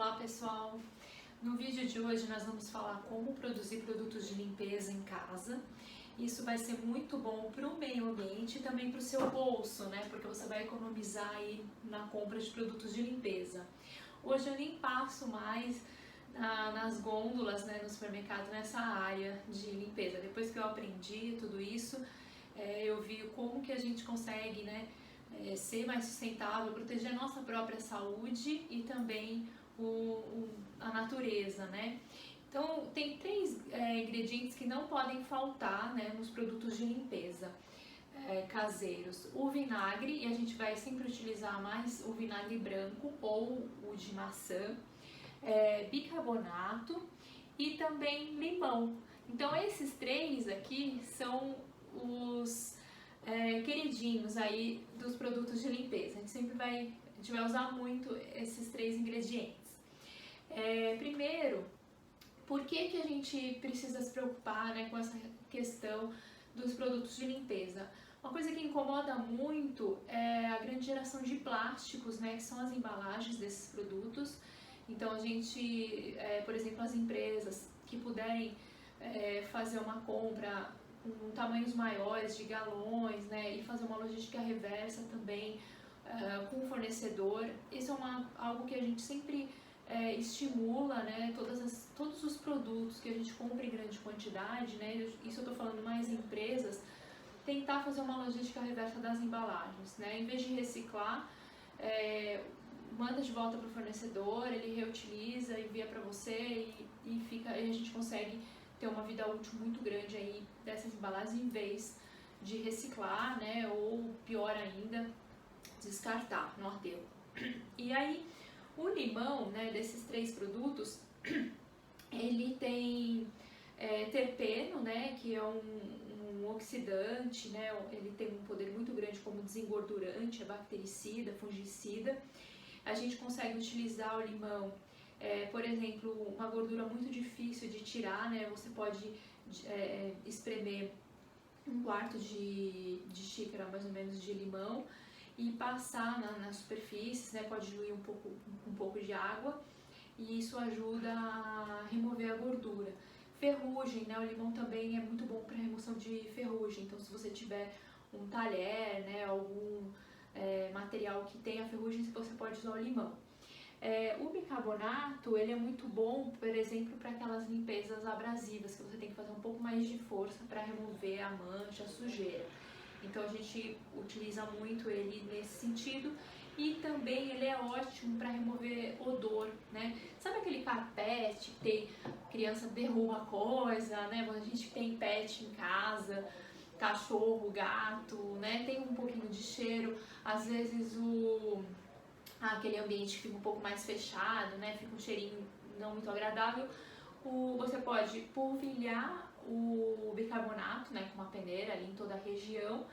Olá pessoal, no vídeo de hoje nós vamos falar como produzir produtos de limpeza em casa. Isso vai ser muito bom para o meio ambiente e também para o seu bolso, né? Porque você vai economizar aí na compra de produtos de limpeza. Hoje eu nem passo mais nas gôndolas, né, no supermercado, nessa área de limpeza. Depois que eu aprendi tudo isso, eu vi como que a gente consegue, né, ser mais sustentável, proteger a nossa própria saúde e também a natureza, né? Então, tem três ingredientes que não podem faltar, né, nos produtos de limpeza caseiros. O vinagre, e a gente vai sempre utilizar mais o vinagre branco ou o de maçã, bicarbonato e também limão. Então, esses três aqui são os queridinhos aí dos produtos de limpeza. A gente vai usar muito esses três ingredientes. Primeiro, por que a gente precisa se preocupar, né, com essa questão dos produtos de limpeza? Uma coisa que incomoda muito é a grande geração de plásticos, né, que são as embalagens desses produtos. Então a gente, por exemplo, as empresas que puderem fazer uma compra com tamanhos maiores de galões, né, e fazer uma logística reversa também com o fornecedor, isso é algo que a gente sempre estimula, né, todos os produtos que a gente compra em grande quantidade, né, isso eu estou falando mais em empresas, tentar fazer uma logística reversa das embalagens, né, em vez de reciclar, manda de volta para o fornecedor, ele reutiliza, envia para você e a gente consegue ter uma vida útil muito grande aí dessas embalagens em vez de reciclar, né, ou pior ainda, descartar no aterro. E aí, o limão, né, desses três produtos, ele tem terpeno, né, que é um oxidante, né, ele tem um poder muito grande como desengordurante, é bactericida, fungicida. A gente consegue utilizar o limão, por exemplo, uma gordura muito difícil de tirar, né, você pode espremer um quarto de xícara mais ou menos de limão e passar nas superfícies, né, pode diluir um pouco de água e isso ajuda a remover a gordura. Ferrugem, né, o limão também é muito bom para remoção de ferrugem, então se você tiver um talher, né, algum material que tenha ferrugem, você pode usar o limão. O bicarbonato, ele é muito bom, por exemplo, para aquelas limpezas abrasivas, que você tem que fazer um pouco mais de força para remover a mancha, a sujeira. Então a gente utiliza muito ele nesse sentido e também ele é ótimo para remover odor, né? Sabe aquele carpete que tem criança derruba coisa, né? Quando a gente tem pet em casa, cachorro, gato, né? Tem um pouquinho de cheiro, às vezes aquele ambiente fica um pouco mais fechado, né? Fica um cheirinho não muito agradável. Você pode polvilhar o bicarbonato, né, com uma peneira ali em toda a região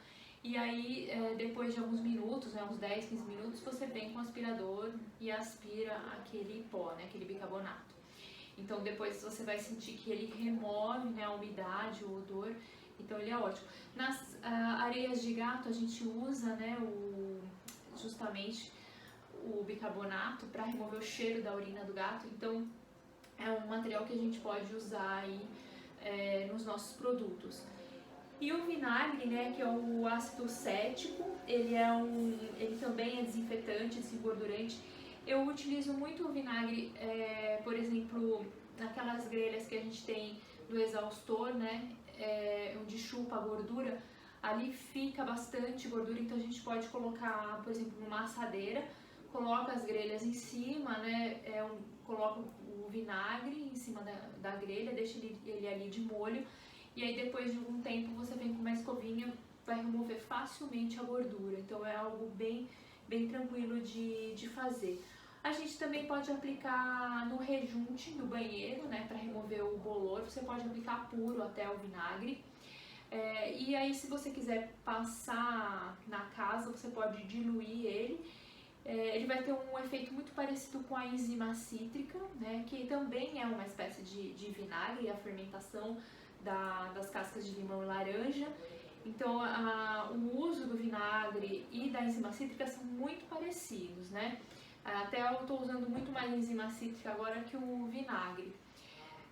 e aí depois de alguns minutos, né, uns 10, 15 minutos, você vem com o aspirador e aspira aquele pó, né, aquele bicarbonato. Então depois você vai sentir que ele remove, né, a umidade, o odor, então ele é ótimo. Nas areias de gato a gente usa, né, justamente o bicarbonato para remover o cheiro da urina do gato, então é um material que a gente pode usar aí nos nossos produtos. E o vinagre, né, que é o ácido cético, ele também é desinfetante, desengordurante. Eu utilizo muito o vinagre, por exemplo, naquelas grelhas que a gente tem do exaustor, né, onde chupa a gordura, ali fica bastante gordura, então a gente pode colocar, por exemplo, numa assadeira, coloca as grelhas em cima, né, coloca o vinagre em cima da grelha, deixa ele ali de molho e aí depois de algum tempo você vem com uma escovinha, vai remover facilmente a gordura, então é algo bem tranquilo de fazer. A gente também pode aplicar no rejunte do banheiro, né, para remover o bolor, você pode aplicar puro até o vinagre. E aí se você quiser passar na casa, você pode diluir ele. Ele vai ter um efeito muito parecido com a enzima cítrica, né, que também é uma espécie de vinagre, a fermentação das cascas de limão e laranja. Então, o uso do vinagre e da enzima cítrica são muito parecidos, né? Até eu estou usando muito mais enzima cítrica agora que o vinagre.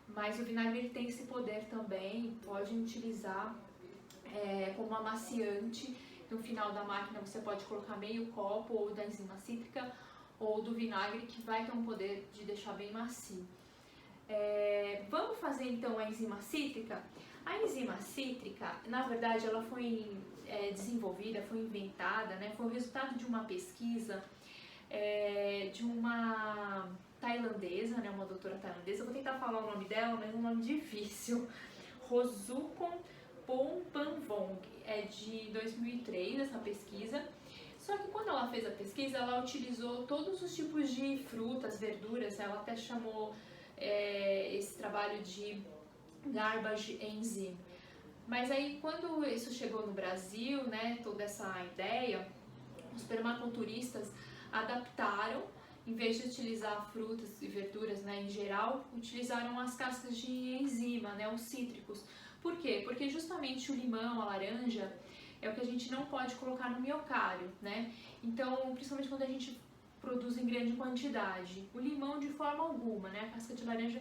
Mas o vinagre ele tem esse poder também, pode utilizar como amaciante. No final da máquina você pode colocar meio copo ou da enzima cítrica ou do vinagre, que vai ter um poder de deixar bem macio. Vamos fazer então a enzima cítrica? A enzima cítrica, na verdade, ela foi desenvolvida, foi inventada, né? Foi o resultado de uma pesquisa de uma tailandesa, né? Uma doutora tailandesa. Eu vou tentar falar o nome dela, mas é um nome difícil. Rosukon Pompanvong, é de 2003 essa pesquisa. Só que quando ela fez a pesquisa, ela utilizou todos os tipos de frutas, verduras, ela até chamou esse trabalho de garbage enzyme. Mas aí quando isso chegou no Brasil, né, toda essa ideia, os permaculturistas adaptaram, em vez de utilizar frutas e verduras, né, em geral, utilizaram as cascas de enzima, né, os cítricos. Por quê? Porque justamente o limão, a laranja, é o que a gente não pode colocar no miocário, né? Então, principalmente quando a gente produz em grande quantidade. O limão de forma alguma, né? A casca de laranja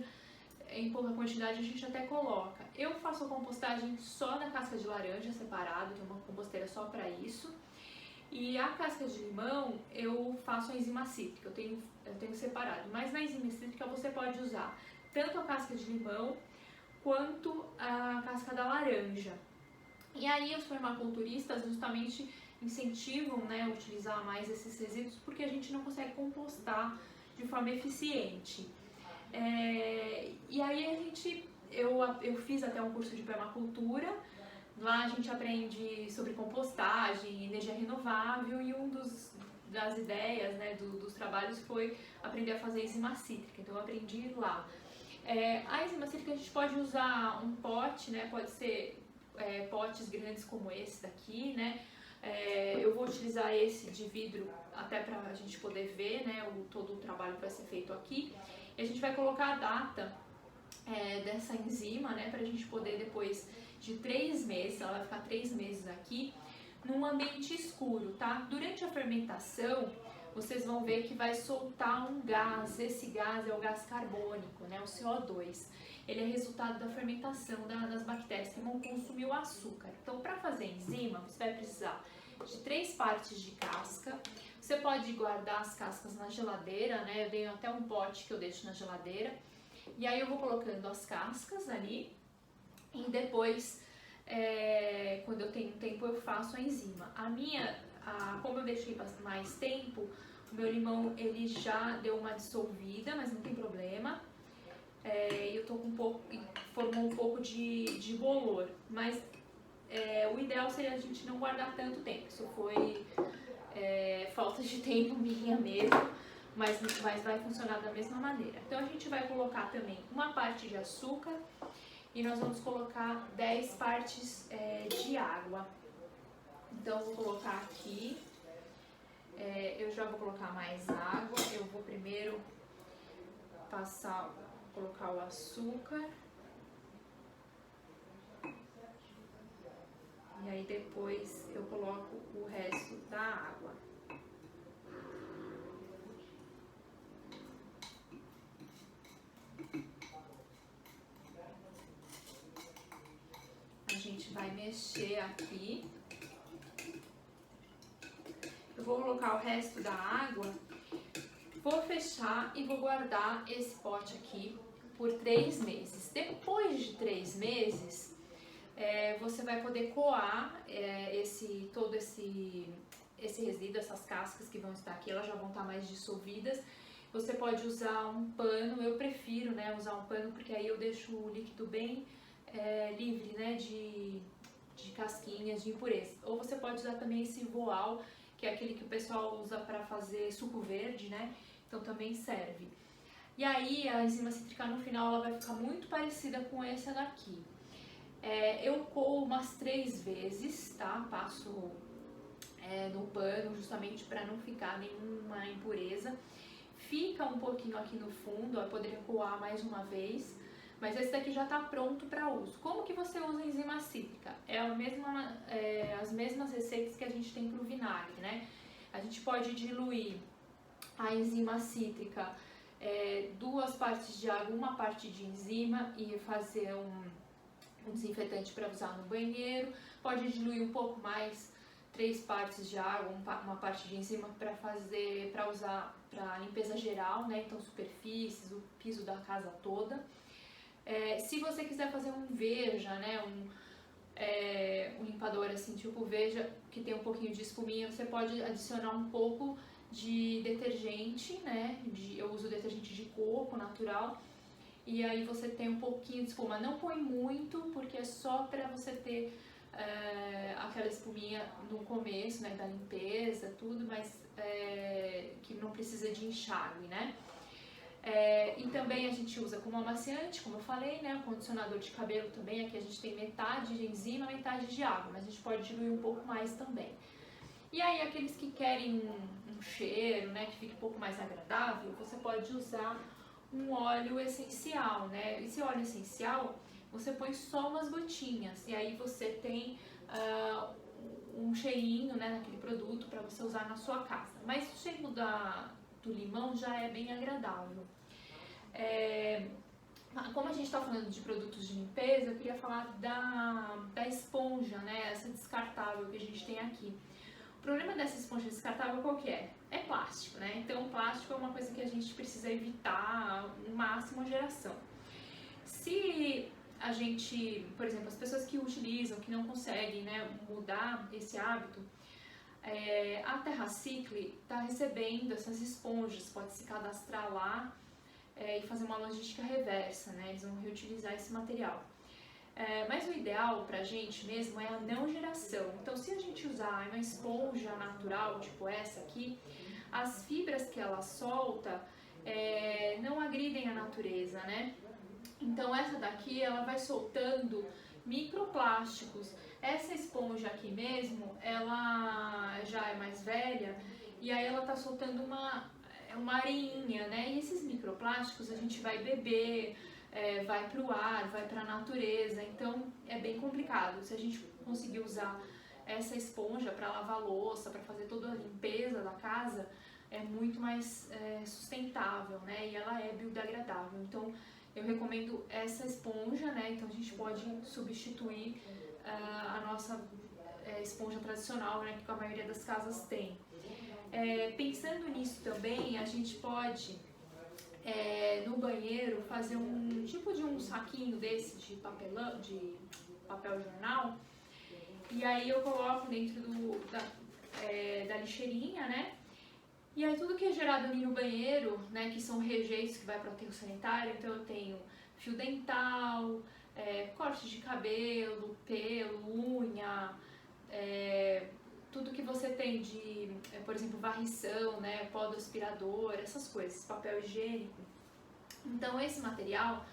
em pouca quantidade a gente até coloca. Eu faço a compostagem só da casca de laranja separado, tem uma composteira só para isso. E a casca de limão eu faço a enzima cítrica, eu tenho separado. Mas na enzima cítrica você pode usar tanto a casca de limão quanto a casca da laranja. E aí os permaculturistas justamente incentivam, né, a utilizar mais esses resíduos porque a gente não consegue compostar de forma eficiente. E aí eu fiz até um curso de permacultura. Lá a gente aprende sobre compostagem, energia renovável, e das ideias, né, dos trabalhos foi aprender a fazer enzima cítrica. Então eu aprendi lá. A enzima cítrica a gente pode usar um pote, né, pode ser potes grandes como esse daqui, né. Eu vou utilizar esse de vidro até para a gente poder ver, né, todo o trabalho que vai ser feito aqui. E a gente vai colocar a data dessa enzima, né, para a gente poder depois de 3 meses, ela vai ficar 3 meses aqui, num ambiente escuro, tá? Durante a fermentação, vocês vão ver que vai soltar um gás. Esse gás é o gás carbônico, né, o CO2. Ele é resultado da fermentação das bactérias que vão consumir o açúcar. Então, para fazer enzima, você vai precisar de 3 partes de casca. Você pode guardar as cascas na geladeira, né? Eu tenho até um pote que eu deixo na geladeira. E aí eu vou colocando as cascas ali. E depois, quando eu tenho tempo, eu faço a enzima. Como eu deixei mais tempo, o meu limão ele já deu uma dissolvida, mas não tem problema. Eu tô com formou um pouco de bolor. Mas o ideal seria a gente não guardar tanto tempo. Isso foi falta de tempo minha mesmo, mas vai funcionar da mesma maneira. Então a gente vai colocar também uma parte de açúcar e nós vamos colocar 10 partes de água. Então eu vou colocar aqui, eu já vou colocar mais água. Eu vou primeiro colocar o açúcar. E aí depois eu coloco o resto da água. A gente vai mexer aqui. Eu vou colocar o resto da água, vou fechar e vou guardar esse pote aqui por 3 meses. Depois de 3 meses, você vai poder coar todo esse resíduo, essas cascas que vão estar aqui, elas já vão estar mais dissolvidas. Você pode usar um pano, eu prefiro, né, usar um pano, porque aí eu deixo o líquido bem livre, né, de casquinhas, de impureza. Ou você pode usar também esse voal, que é aquele que o pessoal usa para fazer suco verde, né, então também serve. E aí a enzima cítrica no final ela vai ficar muito parecida com essa daqui. Eu coo umas 3 vezes, tá? Passo no pano justamente para não ficar nenhuma impureza. Fica um pouquinho aqui no fundo, eu poderia coar mais uma vez, mas esse daqui já está pronto para uso. Como que você usa a enzima cítrica? As mesmas receitas que a gente tem para o vinagre, né? A gente pode diluir a enzima cítrica, 2 partes de água, 1 parte de enzima, e fazer um desinfetante para usar no banheiro. Pode diluir um pouco mais, 3 partes de água, 1 parte de enzima para usar para limpeza geral, né? Então superfícies, o piso da casa toda. Se você quiser fazer um Veja, né? Um limpador assim tipo Veja, que tem um pouquinho de espuminha, você pode adicionar um pouco de detergente, né? Eu uso detergente de coco natural. E aí você tem um pouquinho de espuma. Não põe muito, porque é só para você ter aquela espuminha no começo, né, da limpeza, tudo, mas que não precisa de enxágue, né? E também a gente usa como amaciante, como eu falei, né? O condicionador de cabelo também, aqui a gente tem metade de enzima, metade de água, mas a gente pode diluir um pouco mais também. E aí aqueles que querem um cheiro, né, que fique um pouco mais agradável, você pode usar um óleo essencial, né? Esse óleo essencial, você põe só umas gotinhas, e aí você tem um cheirinho, né, naquele produto para você usar na sua casa. Mas o cheiro do limão já é bem agradável. Como a gente está falando de produtos de limpeza, eu queria falar da esponja, né, essa descartável que a gente tem aqui. O problema dessa esponja descartável qual que é? É plástico, né? Então, plástico é uma coisa que a gente precisa evitar no máximo a geração. Se a gente, por exemplo, as pessoas que utilizam, que não conseguem, né, mudar esse hábito, a TerraCycle está recebendo essas esponjas, pode se cadastrar lá e fazer uma logística reversa, né? Eles vão reutilizar esse material. Mas o ideal pra gente mesmo é a não geração. Então, se a gente usar uma esponja natural, tipo essa aqui, as fibras que ela solta não agridem a natureza, né? Então, essa daqui, ela vai soltando microplásticos. Essa esponja aqui mesmo, ela já é mais velha e aí ela tá soltando uma areinha, né? E esses microplásticos a gente vai beber, vai para o ar, vai para a natureza, então é bem complicado. Se a gente conseguir usar essa esponja para lavar louça, para fazer toda a limpeza da casa, é muito mais sustentável, né? E ela é biodegradável. Então eu recomendo essa esponja, né? Então a gente pode substituir a nossa esponja tradicional, né? Que a maioria das casas tem. Pensando nisso também, a gente pode no banheiro fazer um tipo de um saquinho desse de papel jornal, e aí eu coloco dentro da lixeirinha, né? E aí tudo que é gerado ali no banheiro, né, que são rejeitos que vai para o aterro sanitário, então eu tenho fio dental, corte de cabelo, pelo, unha, tudo que você tem de, por exemplo, varrição, né, pó do aspirador, essas coisas, papel higiênico. Então esse material,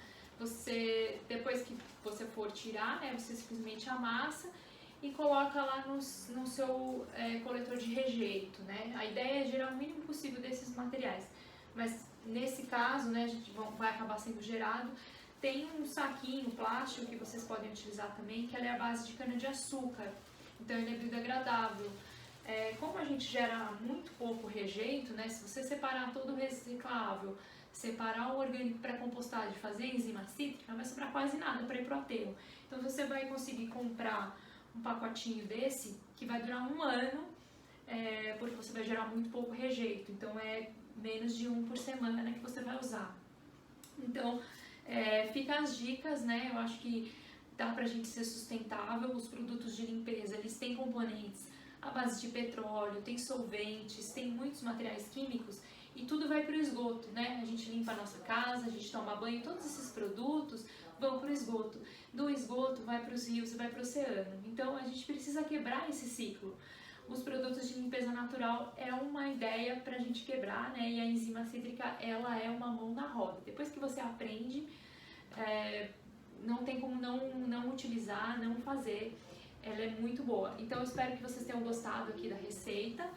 depois que você for tirar, né, você simplesmente amassa e coloca lá no seu coletor de rejeito, né? A ideia é gerar o mínimo possível desses materiais, mas nesse caso, né, a gente vai acabar sendo gerado. Tem um saquinho plástico que vocês podem utilizar também, que ele é a base de cana-de-açúcar, então ele é biodegradável. Como a gente gera muito pouco rejeito, né, se você separar todo o reciclável, separar o orgânico para compostagem, fazer enzima cítrica, não vai sobrar quase nada para ir para o aterro. Então você vai conseguir comprar um pacotinho desse que vai durar 1 ano, porque você vai gerar muito pouco rejeito, então é menos de 1 por semana, né, que você vai usar. Então fica as dicas, né? Eu acho que dá pra gente ser sustentável. Os produtos de limpeza, eles têm componentes à base de petróleo, tem solventes, tem muitos materiais químicos e tudo vai para o esgoto, né? A gente limpa a nossa casa, a gente toma banho, todos esses produtos vão para o esgoto. Do esgoto vai para os rios e vai para o oceano. Então a gente precisa quebrar esse ciclo. Os produtos de limpeza natural é uma ideia para a gente quebrar, né? E a enzima cítrica, ela é uma mão na roda. Depois que você aprende, não tem como não utilizar, não fazer. Ela é muito boa. Então eu espero que vocês tenham gostado aqui da receita.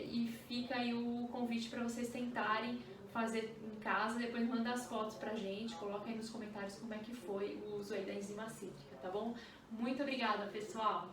E fica aí o convite para vocês tentarem fazer em casa, depois manda as fotos pra gente, coloca aí nos comentários como é que foi o uso aí da enzima cítrica, tá bom? Muito obrigada, pessoal!